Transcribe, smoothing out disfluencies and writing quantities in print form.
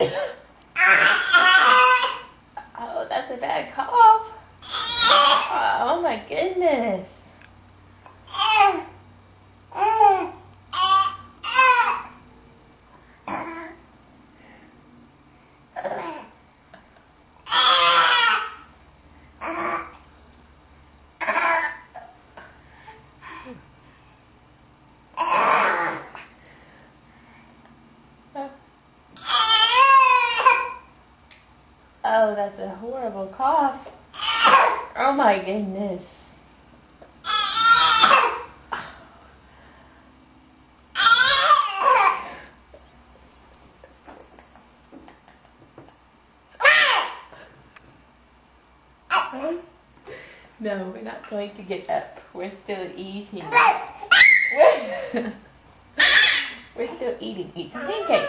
Oh, that's a bad cough. Oh my goodness. Oh, that's a horrible cough. Oh my goodness. No, we're not going to get up. We're still eating. We're still eating. Eat some pancakes.